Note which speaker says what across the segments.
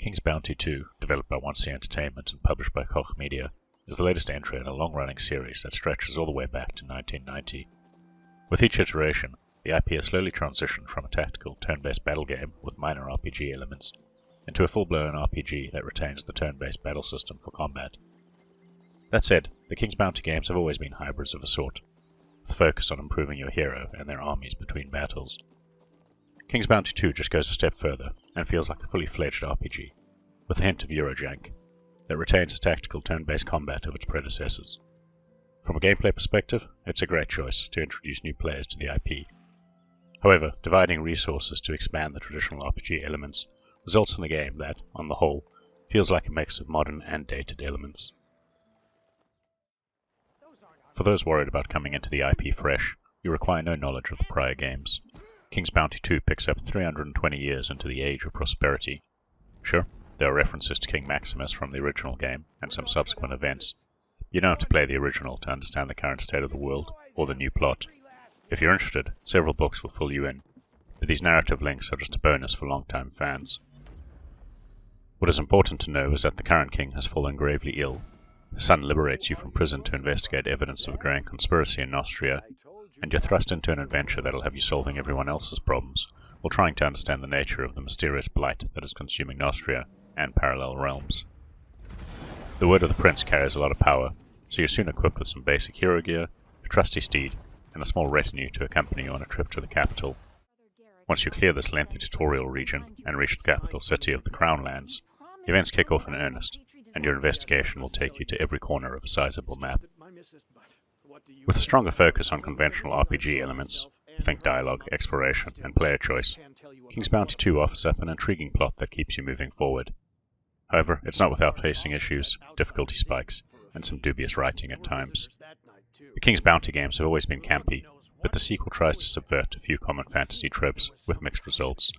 Speaker 1: King's Bounty 2, developed by 1C Entertainment and published by Koch Media, is the latest entry in a long-running series that stretches all the way back to 1990. With each iteration, the IP has slowly transitioned from a tactical, turn-based battle game with minor RPG elements into a full-blown RPG that retains the turn-based battle system for combat. That said, the King's Bounty games have always been hybrids of a sort, with a focus on improving your hero and their armies between battles. King's Bounty 2 just goes a step further and feels like a fully fledged RPG, with a hint of Eurojank, that retains the tactical turn-based combat of its predecessors. From a gameplay perspective, it's a great choice to introduce new players to the IP. However, dividing resources to expand the traditional RPG elements results in a game that, on the whole, feels like a mix of modern and dated elements. For those worried about coming into the IP fresh, you require no knowledge of the prior games. King's Bounty 2 picks up 320 years into the Age of Prosperity. Sure, there are references to King Maximus from the original game and some subsequent events. You don't have to play the original to understand the current state of the world or the new plot. If you're interested, several books will fill you in, but these narrative links are just a bonus for long-time fans. What is important to know is that the current king has fallen gravely ill. His son liberates you from prison to investigate evidence of a growing conspiracy in Nostria, and you're thrust into an adventure that'll have you solving everyone else's problems, while trying to understand the nature of the mysterious blight that is consuming Nostria and parallel realms. The word of the prince carries a lot of power, so you're soon equipped with some basic hero gear, a trusty steed, and a small retinue to accompany you on a trip to the capital. Once you clear this lengthy tutorial region and reach the capital city of the Crown Lands, events kick off in earnest, and your investigation will take you to every corner of a sizable map. With a stronger focus on conventional RPG elements, think dialogue, exploration, and player choice, King's Bounty 2 offers up an intriguing plot that keeps you moving forward. However, it's not without pacing issues, difficulty spikes, and some dubious writing at times. The King's Bounty games have always been campy, but the sequel tries to subvert a few common fantasy tropes with mixed results.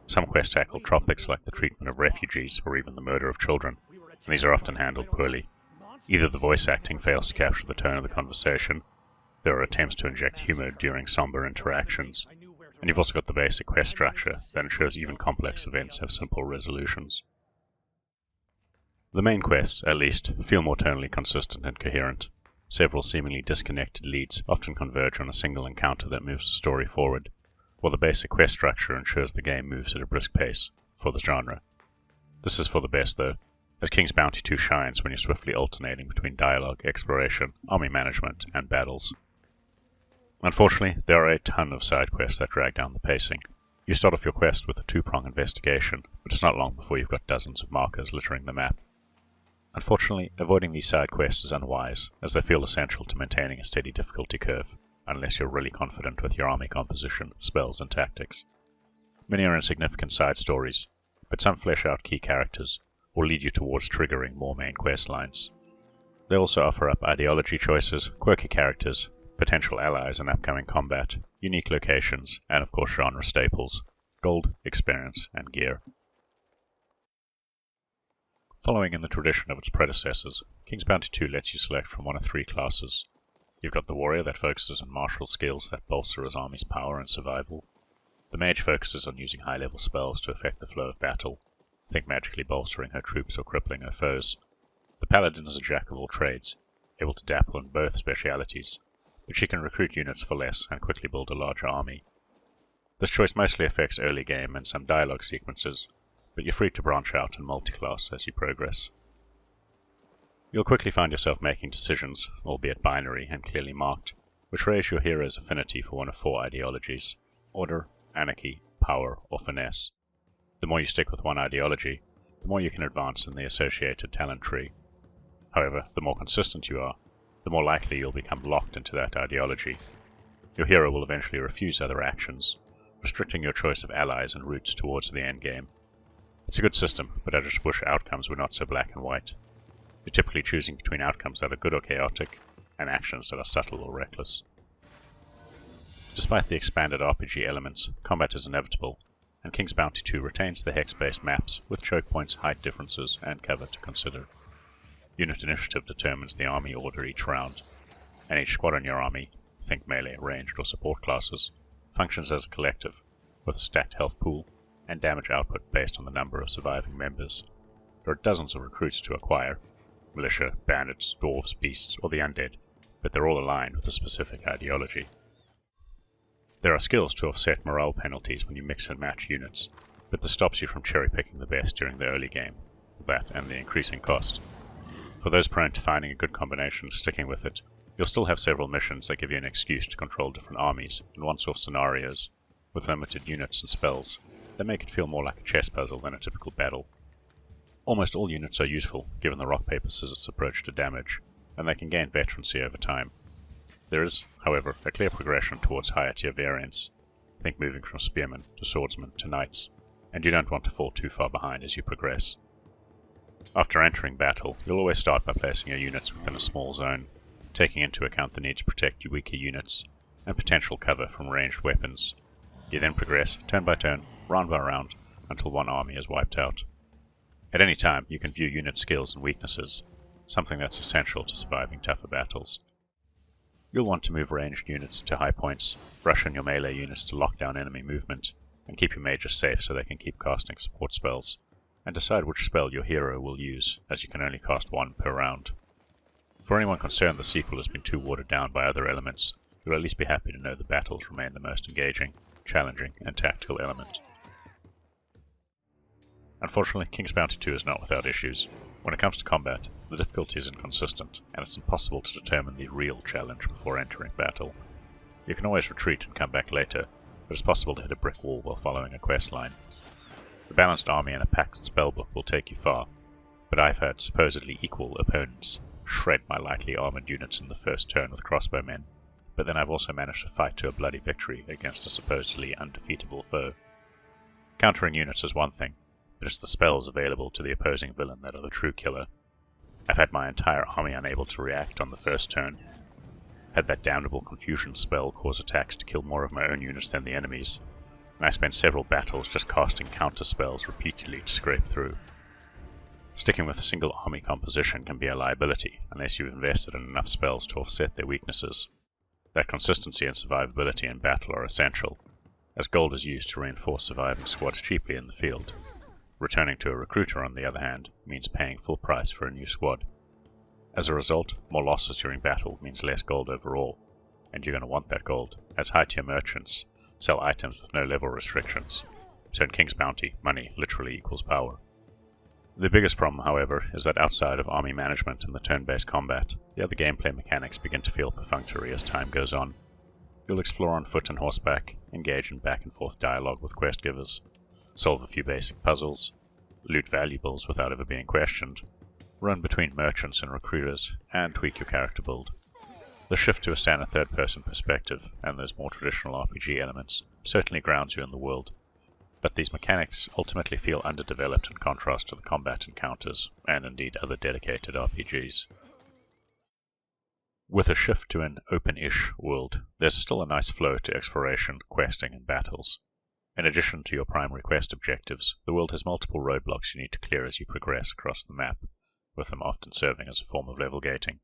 Speaker 1: Some quests tackle topics like the treatment of refugees or even the murder of children, and these are often handled poorly. Either the voice acting fails to capture the tone of the conversation, there are attempts to inject humor during somber interactions, and you've also got the basic quest structure that ensures even complex events have simple resolutions. The main quests, at least, feel more tonally consistent and coherent. Several seemingly disconnected leads often converge on a single encounter that moves the story forward, while the basic quest structure ensures the game moves at a brisk pace for the genre. This is for the best, though, as King's Bounty 2 shines when you're swiftly alternating between dialogue, exploration, army management, and battles. Unfortunately, there are a ton of side quests that drag down the pacing. You start off your quest with a two-prong investigation, but it's not long before you've got dozens of markers littering the map. Unfortunately, avoiding these side quests is unwise, as they feel essential to maintaining a steady difficulty curve, unless you're really confident with your army composition, spells, and tactics. Many are insignificant side stories, but some flesh out key characters, or lead you towards triggering more main quest lines. They also offer up ideology choices, quirky characters, potential allies in upcoming combat, unique locations, and of course genre staples, gold, experience, and gear. Following in the tradition of its predecessors, King's Bounty 2 lets you select from one of three classes. You've got the warrior that focuses on martial skills that bolster his army's power and survival. The mage focuses on using high-level spells to affect the flow of battle, think magically bolstering her troops or crippling her foes. The paladin is a jack of all trades, able to dabble in both specialities, but she can recruit units for less and quickly build a larger army. This choice mostly affects early game and some dialogue sequences, but you're free to branch out and multi-class as you progress. You'll quickly find yourself making decisions, albeit binary and clearly marked, which raise your hero's affinity for one of four ideologies: order, anarchy, power, or finesse. The more you stick with one ideology, the more you can advance in the associated talent tree. However, the more consistent you are, the more likely you'll become locked into that ideology. Your hero will eventually refuse other actions, restricting your choice of allies and routes towards the endgame. It's a good system, but I just wish outcomes were not so black and white. You're typically choosing between outcomes that are good or chaotic, and actions that are subtle or reckless. Despite the expanded RPG elements, combat is inevitable, and King's Bounty 2 retains the hex-based maps with choke points, height differences, and cover to consider. Unit initiative determines the army order each round, and each squad in your army, think melee, ranged, or support classes, functions as a collective, with a stacked health pool, and damage output based on the number of surviving members. There are dozens of recruits to acquire: militia, bandits, dwarves, beasts, or the undead, but they're all aligned with a specific ideology. There are skills to offset morale penalties when you mix and match units, but this stops you from cherry-picking the best during the early game, that and the increasing cost. For those prone to finding a good combination and sticking with it, you'll still have several missions that give you an excuse to control different armies in once-off scenarios, with limited units and spells, that make it feel more like a chess puzzle than a typical battle. Almost all units are useful, given the rock-paper-scissors approach to damage, and they can gain veterancy over time. There is, however, a clear progression towards higher tier variants. Think moving from spearmen to swordsmen to knights, and you don't want to fall too far behind as you progress. After entering battle, you'll always start by placing your units within a small zone, taking into account the need to protect your weaker units, and potential cover from ranged weapons. You then progress, turn by turn, round by round, until one army is wiped out. At any time, you can view unit skills and weaknesses, something that's essential to surviving tougher battles. You'll want to move ranged units to high points, rush on your melee units to lock down enemy movement, and keep your mages safe so they can keep casting support spells, and decide which spell your hero will use, as you can only cast one per round. For anyone concerned the sequel has been too watered down by other elements, you'll at least be happy to know the battles remain the most engaging, challenging, and tactical element. Unfortunately, King's Bounty 2 is not without issues. When it comes to combat, the difficulty is inconsistent, and it's impossible to determine the real challenge before entering battle. You can always retreat and come back later, but it's possible to hit a brick wall while following a quest line. A balanced army and a packed spellbook will take you far, but I've had supposedly equal opponents shred my lightly armoured units in the first turn with crossbowmen, but then I've also managed to fight to a bloody victory against a supposedly undefeatable foe. Countering units is one thing, but it's the spells available to the opposing villain that are the true killer. I've had my entire army unable to react on the first turn, had that damnable confusion spell cause attacks to kill more of my own units than the enemy's, and I spent several battles just casting counter spells repeatedly to scrape through. Sticking with a single army composition can be a liability unless you've invested in enough spells to offset their weaknesses. That consistency and survivability in battle are essential, as gold is used to reinforce surviving squads cheaply in the field. Returning to a recruiter, on the other hand, means paying full price for a new squad. As a result, more losses during battle means less gold overall, and you're going to want that gold, as high-tier merchants sell items with no level restrictions, so in King's Bounty, money literally equals power. The biggest problem, however, is that outside of army management and the turn-based combat, the other gameplay mechanics begin to feel perfunctory as time goes on. You'll explore on foot and horseback, engage in back-and-forth dialogue with quest-givers, solve a few basic puzzles, loot valuables without ever being questioned, run between merchants and recruiters, and tweak your character build. The shift to a standard third-person perspective, and those more traditional RPG elements, certainly grounds you in the world, but these mechanics ultimately feel underdeveloped in contrast to the combat encounters, and indeed other dedicated RPGs. With a shift to an open-ish world, there's still a nice flow to exploration, questing, and battles. In addition to your primary quest objectives, the world has multiple roadblocks you need to clear as you progress across the map, with them often serving as a form of level gating.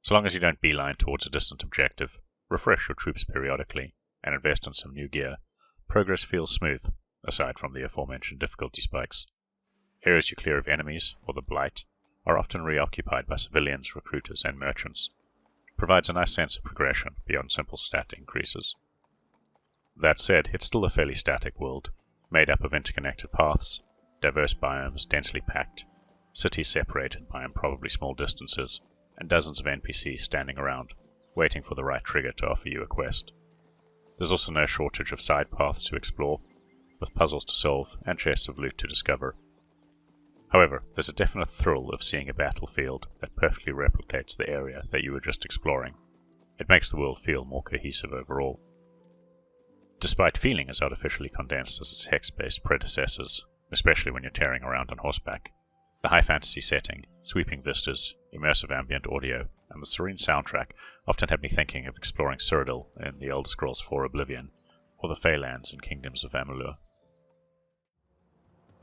Speaker 1: So long as you don't beeline towards a distant objective, refresh your troops periodically, and invest in some new gear, progress feels smooth, aside from the aforementioned difficulty spikes. Areas you clear of enemies, or the Blight, are often reoccupied by civilians, recruiters, and merchants. It provides a nice sense of progression beyond simple stat increases. That said, it's still a fairly static world, made up of interconnected paths, diverse biomes densely packed, cities separated by improbably small distances, and dozens of NPCs standing around, waiting for the right trigger to offer you a quest. There's also no shortage of side paths to explore, with puzzles to solve and chests of loot to discover. However, there's a definite thrill of seeing a battlefield that perfectly replicates the area that you were just exploring. It makes the world feel more cohesive overall. Despite feeling as artificially condensed as its hex-based predecessors, especially when you're tearing around on horseback, the high fantasy setting, sweeping vistas, immersive ambient audio, and the serene soundtrack often had me thinking of exploring Cyrodiil in the Elder Scrolls IV Oblivion, or the Feylands and Kingdoms of Amalur.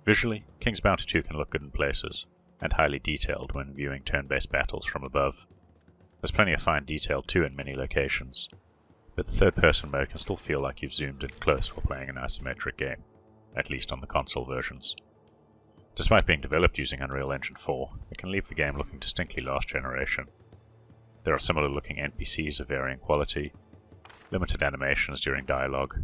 Speaker 1: Visually, King's Bounty 2 can look good in places, and highly detailed when viewing turn-based battles from above. There's plenty of fine detail too in many locations, but the third-person mode can still feel like you've zoomed in close while playing an isometric game. at least on the console versions. Despite being developed using Unreal Engine 4, it can leave the game looking distinctly last generation. There are similar looking NPCs of varying quality, limited animations during dialogue,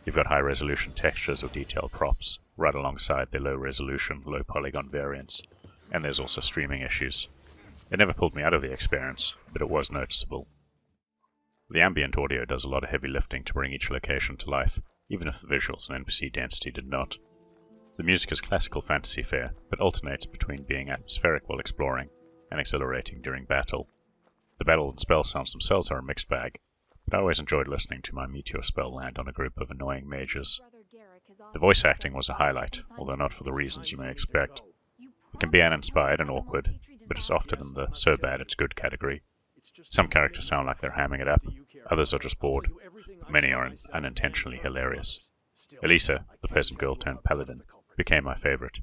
Speaker 1: you've got high resolution textures or detailed props, right alongside their low resolution, low polygon variants, and there's also streaming issues. It never pulled me out of the experience, but it was noticeable. The ambient audio does a lot of heavy lifting to bring each location to life, even if the visuals and NPC density did not. The music is classical fantasy fare, but alternates between being atmospheric while exploring and exhilarating during battle. The battle and spell sounds themselves are a mixed bag, but I always enjoyed listening to my meteor spell land on a group of annoying mages. The voice acting was a highlight, although not for the reasons you may expect. It can be uninspired and awkward, but it's often in the so bad it's good category. Some characters sound like they're hamming it up, others are just bored, but many are unintentionally hilarious. Elisa, the peasant girl turned paladin, became my favourite.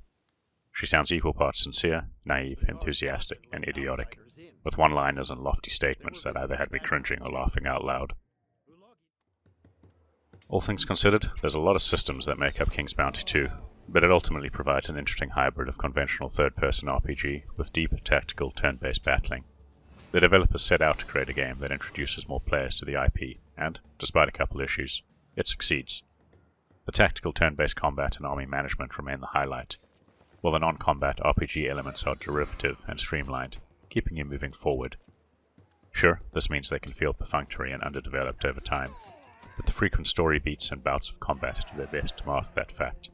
Speaker 1: She sounds equal parts sincere, naive, enthusiastic, and idiotic, with one-liners and lofty statements that either had me cringing or laughing out loud. All things considered, there's a lot of systems that make up King's Bounty 2, but it ultimately provides an interesting hybrid of conventional third-person RPG with deep, tactical, turn-based battling. The developers set out to create a game that introduces more players to the IP, and, despite a couple issues, it succeeds. The tactical turn-based combat and army management remain the highlight, while the non-combat RPG elements are derivative and streamlined, keeping you moving forward. Sure, this means they can feel perfunctory and underdeveloped over time, but the frequent story beats and bouts of combat do their best to mask that fact.